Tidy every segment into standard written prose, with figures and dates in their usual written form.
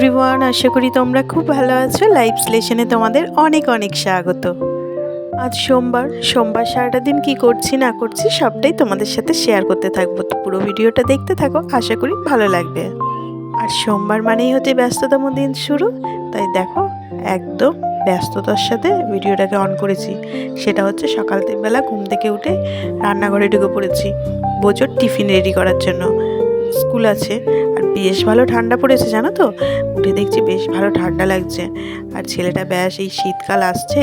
Everyone, আশা করি তোমরা খুব ভালো আছো। লাইভ স্লেশনে তোমাদের অনেক অনেক স্বাগত। আজ সোমবার সারাটা দিন কি করছি না করছি সবটাই তোমাদের সাথে শেয়ার করতে থাকবো। তো পুরো ভিডিওটা দেখতে থাকো, আশা করি ভালো লাগবে। আর সোমবার মানেই হচ্ছে ব্যস্ততম দিন শুরু, তাই দেখো একদম ব্যস্ততার সাথে ভিডিওটাকে অন করেছি। সেটা হচ্ছে সকালবেলা ঘুম থেকে উঠে রান্নাঘরে ঢুকে পড়েছি বোঝোর টিফিন রেডি করার জন্য। স্কুল আছে আর বেশ ভালো ঠান্ডা পড়েছে জানো তো। উঠে দেখছি বেশ ভালো ঠান্ডা লাগছে। আর ছেলেটা ব্যাস এই শীতকাল আসছে,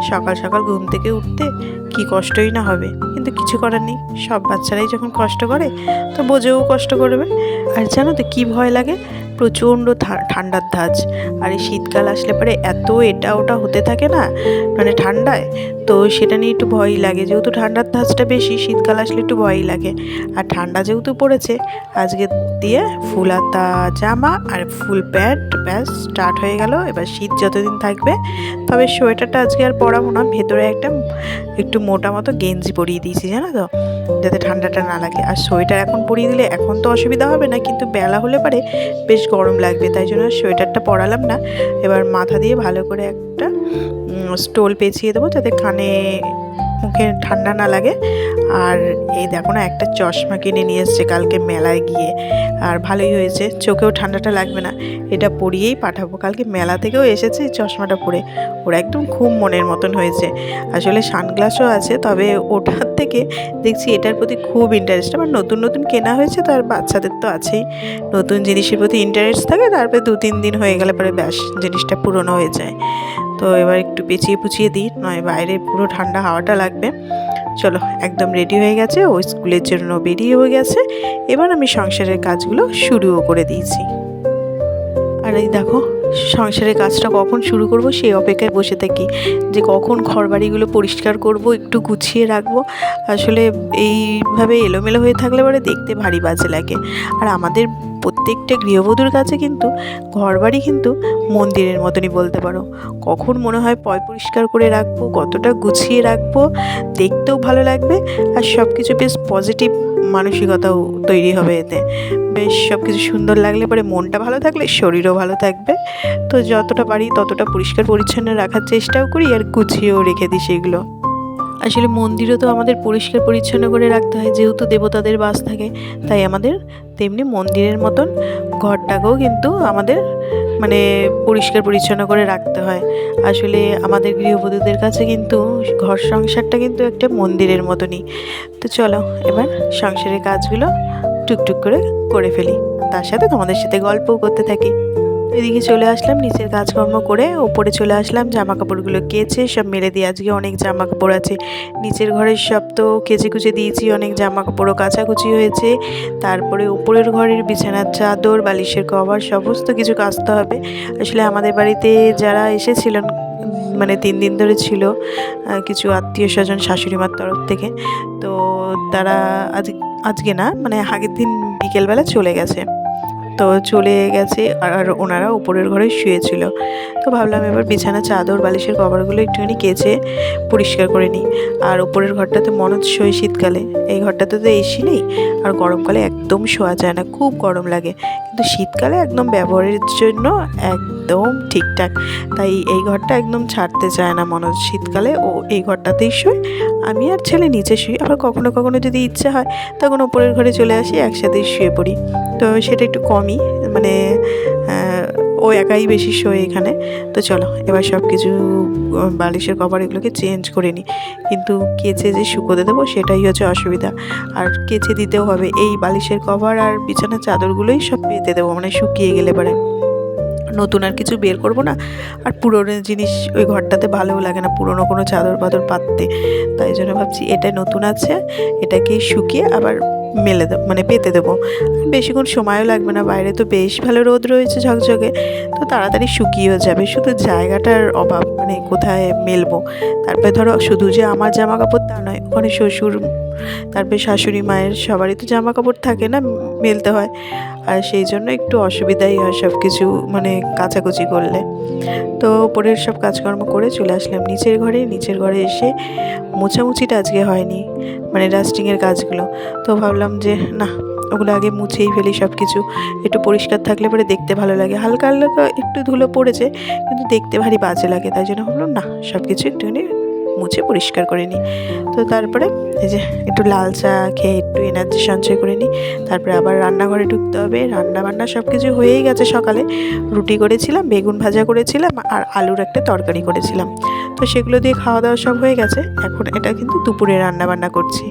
সকাল সকাল ঘুম থেকে উঠতে কি কষ্টই না হবে, কিন্তু কিছু করার নেই। সব বাচ্চারাই যখন কষ্ট করে তো বোঝেও কষ্ট করবে। আর জানো তো কী ভয় লাগে, প্রচণ্ড ঠান্ডার ধাঁচ। আর এই শীতকাল আসলে পরে এত এটা ওটা হতে থাকে না, মানে ঠান্ডায়, তো সেটা নিয়ে একটু ভয়ই লাগে। যেহেতু ঠান্ডার ধাঁচটা বেশি, শীতকাল আসলে একটু ভয়ই লাগে। আর ঠান্ডা যেহেতু পড়েছে, আজকে দিয়ে ফুল হাতা জামা আর ফুল প্যান্ট ব্যাস স্টার্ট হয়ে গেল। এবার শীত যতদিন থাকবে, তবে সোয়েটারটা আজকে আর পরাবো না, ভেতরে একটু মোটা মতো গেঞ্জি পরিয়ে দিয়েছি জানো তো, যাতে ঠান্ডাটা না লাগে। আর সোয়েটার এখন পরিয়ে দিলে এখন তো অসুবিধা হবে না, কিন্তু বেলা হলে পারে বেশ গরম লাগবে, তাই জন্য সোয়েটারটা পরালাম না। এবার মাথা দিয়ে ভালো করে একটা স্টোল পেঁচিয়ে দেবো, যাতে কানে মুখে ঠান্ডা না লাগে। আর এই দেখো না, একটা চশমা কিনে নিয়ে এসছে কালকে মেলায় গিয়ে, আর ভালোই হয়েছে, চোখেও ঠান্ডাটা লাগবে না। এটা পরিয়েই পাঠাবো। কালকে মেলা থেকেও এসেছে এই চশমাটা পরে, ওরা একদম খুব মনের মতন হয়েছে। আসলে সানগ্লাসও আছে, তবে ওটার থেকে দেখছি এটার প্রতি খুব ইন্টারেস্ট। আমার নতুন নতুন কেনা হয়েছে তো, আর বাচ্চাদের তো আছেই, নতুন জিনিসের প্রতি ইন্টারেস্ট থাকে। তারপরে 2-3 দিন হয়ে গেলে পরে ব্যাস জিনিসটা পুরনো হয়ে যায়। তো এবার একটু পেঁচিয়ে পুচিয়ে দিই, নয় বাইরে পুরো ঠান্ডা হাওয়াটা লাগবে। চলো, একদম রেডি হয়ে গেছে, ও স্কুলের জন্য বেরিয়ে হয়ে গেছে। এবার আমি সংসারের কাজগুলো শুরুও করে দিয়েছি। আর এই দেখো, সংসারের কাজটা কখন শুরু করব সেই অপেক্ষায় বসে থাকি, যে কখন ঘরবাড়িগুলো পরিষ্কার করব, একটু গুছিয়ে রাখবো। আসলে এইভাবে এলোমেলো হয়ে থাকলে পরে দেখতে ভারী বাজে লাগে। আর আমাদের প্রত্যেকটা গৃহবধূর কাছে কিন্তু ঘরবাড়ি কিন্তু মন্দিরের মতনই বলতে পারো। কখন মনে হয় পরিষ্কার করে রাখবো, কতটা গুছিয়ে রাখবো, দেখতেও ভালো লাগবে। আর সব কিছু বেশ পজিটিভ মানসিকতাও তৈরি হবে এতে। বেশ সব কিছু সুন্দর লাগলে পরে মনটা ভালো থাকলে শরীরও ভালো থাকবে। তো যতটা পারি ততটা পরিষ্কার পরিচ্ছন্ন রাখার চেষ্টাও করি, আর গুছিয়েও রেখে দিই সেগুলো। আসলে মন্দিরও তো আমাদের পরিষ্কার পরিচ্ছন্ন করে রাখতে হয়, যেহেতু দেবতাদের বাস থাকে। তাই আমাদের তেমনি মন্দিরের মতন ঘরটাকেও কিন্তু আমাদের মানে পরিষ্কার পরিচ্ছন্ন করে রাখতে হয়। আসলে আমাদের গৃহবধূদের কাছে কিন্তু ঘর সংসারটা কিন্তু একটা মন্দিরের মতনই। তো চলো, এবার সংসারের কাজগুলো টুকটুক করে ফেলি, তার সাথে তোমাদের সাথে গল্পও করতে থাকি। এদিকে চলে আসলাম নিচের কাজকর্ম করে, ওপরে চলে আসলাম জামা কাপড়গুলো কেচে সব মেলে দিয়ে। আজকে অনেক জামা কাপড় আছে, নিচের ঘরের সব তো কেচে কুচে দিয়েছি, অনেক জামা কাপড়ও কাচাকুচি হয়েছে। তারপরে উপরের ঘরের বিছানার চাদর, বালিশের কভার সমস্ত কিছু কাচতে হবে। আসলে আমাদের বাড়িতে যারা এসেছিলেন, মানে 3 দিন ধরে ছিল কিছু আত্মীয় স্বজন শাশুড়ি মার তরফ থেকে, তো তারা আজকে না, মানে আগের দিন বিকেলবেলা চলে গেছে। তো চলে গেছে আর ওনারা উপরের ঘরে শুয়েছিল। তো ভাবলাম এবার বিছানা চাদর বালিশের কভারগুলো একটুখানি কেচে পরিষ্কার করে নিই। আর উপরের ঘরটাতে মনস্সই শীতকালে, এই ঘরটাতে তো এসি নেই, আর গরমকালে একদম শোয়া যায় না, খুব গরম লাগে। কিন্তু শীতকালে একদম ব্যবহারের জন্য একদম ঠিকঠাক। তাই এই ঘরটা একদম ছাড়তে চায় না মনোজ। শীতকালে ও এই ঘরটাতেই শোয়, আমি আর ছেলে নিচে শুই। আবার কখনো কখনো যদি ইচ্ছে হয় তখন উপরের ঘরে চলে আসি, একসাথেই শুয়ে পড়ি। তো সেটা একটু কমই, মানে ও একাই বেশি শোয় এখানে। তো চলো, এবার সব কিছু বালিশের কভার এগুলোকে চেঞ্জ করে নিই। কিন্তু কেচে যে শুকোতে দেবো সেটাই হচ্ছে অসুবিধা। আর কেচে দিতেও হবে, এই বালিশের কভার আর বিছানার চাদরগুলোই সব পেতে দেবো, মানে শুকিয়ে গেলে পরে। নতুন আর কিছু বের করব না। আর পুরনো জিনিস ওই ঘরটাতে ভালোও লাগে না, পুরনো কোনো চাদর পাদর পাততে। তাই জন্য ভাবছি এটা নতুন আছে, এটাকে শুকিয়ে আবার মেলে দেবো, মানে পেতে দেবো। বেশিক্ষণ সময়ও লাগবে না, বাইরে তো বেশ ভালো রোদ রয়েছে ঝকঝকে, তো তাড়াতাড়ি শুকিয়েও যাবে। শুধু জায়গাটার অভাব, মানে কোথায় মেলবো। তারপরে ধরো শুধু যে আমার জামা কাপড় তা নয়, ওখানে শ্বশুর, তারপরে শাশুড়ি মায়ের সবারই তো জামা কাপড় থাকে না, মেলতে হয়। আর সেই জন্য একটু অসুবিধাই হয় সব কিছু মানে কাচাকুচি করলে। তো ওপরের সব কাজকর্ম করে চলে আসলাম নিচের ঘরে। নিচের ঘরে এসে মোছামুছিটা আজকে হয়নি, মানে ডাস্টিংয়ের কাজগুলো। তো ভাবলাম যে না, ওগুলো আগে মুছেই ফেলি সব কিছু। একটু পরিষ্কার থাকলে পরে দেখতে ভালো লাগে। হালকা হালকা একটু ধুলো পড়েছে কিন্তু দেখতে ভারী বাজে লাগে, তাই জন্য ভাবলাম না সব কিছু একটুখানি মুছে পরিষ্কার করে নিই। তো তারপরে এই যে একটু লাল চা খেয়ে একটু এনার্জি সঞ্চয় করে নিই। তারপরে আবার রান্নাঘরে ঢুকতে হবে। রান্নাবান্না সব কিছু হয়েই গেছে। সকালে রুটি করেছিলাম, বেগুন ভাজা করেছিলাম আর আলুর একটা তরকারি করেছিলাম। তো সেগুলো দিয়ে খাওয়া দাওয়া সব হয়ে গেছে। এখন এটা কিন্তু দুপুরে রান্নাবান্না করছি।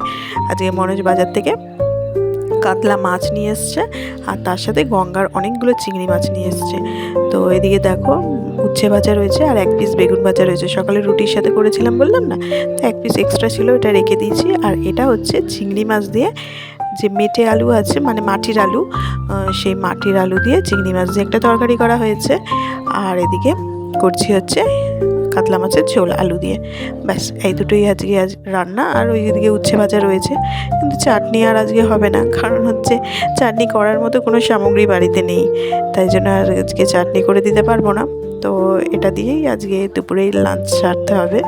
আজকে মনোজ বাজার থেকে কাতলা মাছ নিয়ে এসছে আর তার সাথে গঙ্গার অনেকগুলো চিংড়ি মাছ নিয়ে এসছে। তো এদিকে দেখো উচ্ছে ভাজা রয়েছে আর এক পিস বেগুন ভাজা রয়েছে। সকালে রুটির সাথে করেছিলাম বললাম না, তো এক পিস এক্সট্রা ছিল, এটা রেখে দিয়েছি। আর এটা হচ্ছে চিংড়ি মাছ দিয়ে যে মেটে আলু আছে, মানে মাটির আলু, সেই মাটির আলু দিয়ে চিংড়ি মাছ দিয়ে একটা তরকারি করা হয়েছে। আর এদিকে করছি হচ্ছে কাতলা মাছের ঝোল আলু দিয়ে। ব্যাস এই দুটোই আজকে রান্না। আর ওই দিকে উচ্ছে ভাজা রয়েছে, কিন্তু চাটনি আর আজকে হবে না, কারণ হচ্ছে চাটনি করার মতো কোনো সামগ্রী বাড়িতে নেই, তাই জন্য আর আজকে চাটনি করে দিতে পারবো না। তো এটা দিয়েই আজকে দুপুরেই লাঞ্চ সারতে হবে।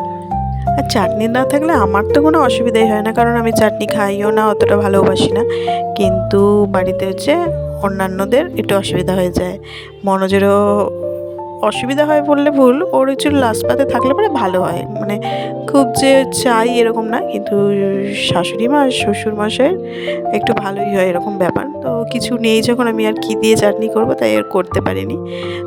আর চাটনি না থাকলে আমার তো কোনো অসুবিধাই হয় না, কারণ আমি চাটনি খাইও না, অতটা ভালোবাসি না। কিন্তু বাড়িতে হচ্ছে অন্যান্যদের একটু অসুবিধা হয়ে যায়। মনোজেরও অসুবিধা হয় বললে ভুল, ওর একটু লাস্ট পাতে থাকলে পরে ভালো হয়, মানে খুব যে চাই এরকম না, কিন্তু শাশুড়ি মা শ্বশুর মশাইয়ের একটু ভালোই হয় এরকম ব্যাপার। তো কিছু নেই যখন, আমি আর কী দিয়ে চাটনি করবো, তাই আর করতে পারিনি।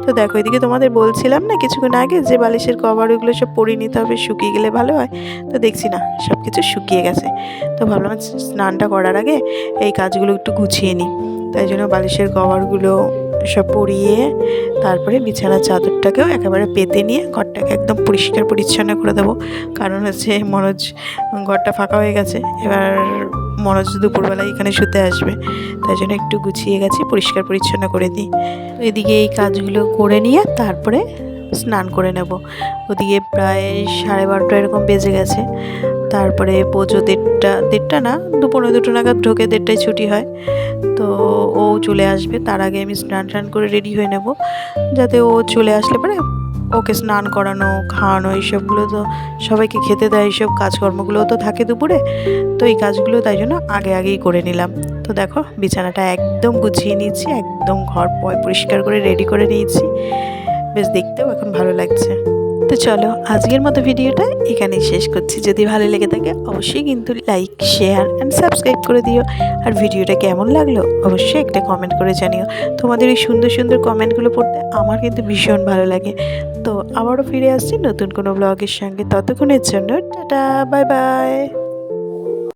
তো দেখো এদিকে তোমাদের বলছিলাম না কিছুক্ষণ আগে যে বালিশের কভার ওইগুলো সব পরিয়ে নিতে হবে, শুকিয়ে গেলে ভালো হয়। তো দেখছি না সব কিছু শুকিয়ে গেছে। তো ভাবলাম স্নানটা করার আগে এই কাজগুলো একটু গুছিয়ে নিই, তাই জন্য বালিশের কভারগুলো সব পরিয়ে তারপরে বিছানার চাদরটাকেও একেবারে পেতে নিয়ে ঘরটাকে একদম পরিষ্কার পরিচ্ছন্ন করে দেবো। কারণ হচ্ছে মনোজ ঘরটা ফাঁকা হয়ে গেছে, এবার মনোজ দুপুরবেলায় এখানে শুতে আসবে, তাই জন্য একটু গুছিয়ে গেছি, পরিষ্কার পরিচ্ছন্ন করে দিই। তো এদিকে এই কাজগুলো করে নিয়ে তারপরে স্নান করে নেব। ওদিকে প্রায় 12:30 এরকম বেজে গেছে। তারপরে পুজো 1:30 না 2:45 নাগাদ ঢোকে, 1:30টায় ছুটি হয়। তো ও চলে আসবে, তার আগে আমি স্নান করে রেডি হয়ে নেব, যাতে ও চলে আসলে পরে ওকে স্নান করানো খাওয়ানো এইসবগুলো তো সবাইকে খেতে দেয়, এইসব কাজকর্মগুলোও তো থাকে দুপুরে। তো এই কাজগুলো তাই জন্য আগেই করে নিলাম। তো দেখো বিছানাটা একদম গুছিয়ে নিয়েছি, একদম ঘর পরিষ্কার করে রেডি করে নিয়েছি, বেশ দেখতেও এখন ভালো লাগছে। তো চলো আজকের মতো ভিডিওটা এখানেই শেষ করছি। যদি ভালো লেগে থাকে অবশ্যই কিন্তু লাইক শেয়ার অ্যান্ড সাবস্ক্রাইব করে দিও। আর ভিডিওটা কেমন লাগলো অবশ্যই একটা কমেন্ট করে জানিও। তোমাদের এই সুন্দর সুন্দর কমেন্টগুলো পড়তে আমার কিন্তু ভীষণ ভালো লাগে। তো আবারও ফিরে আসছি নতুন কোনো ব্লগের সঙ্গে, ততক্ষণের জন্য টাটা, বাই বাই।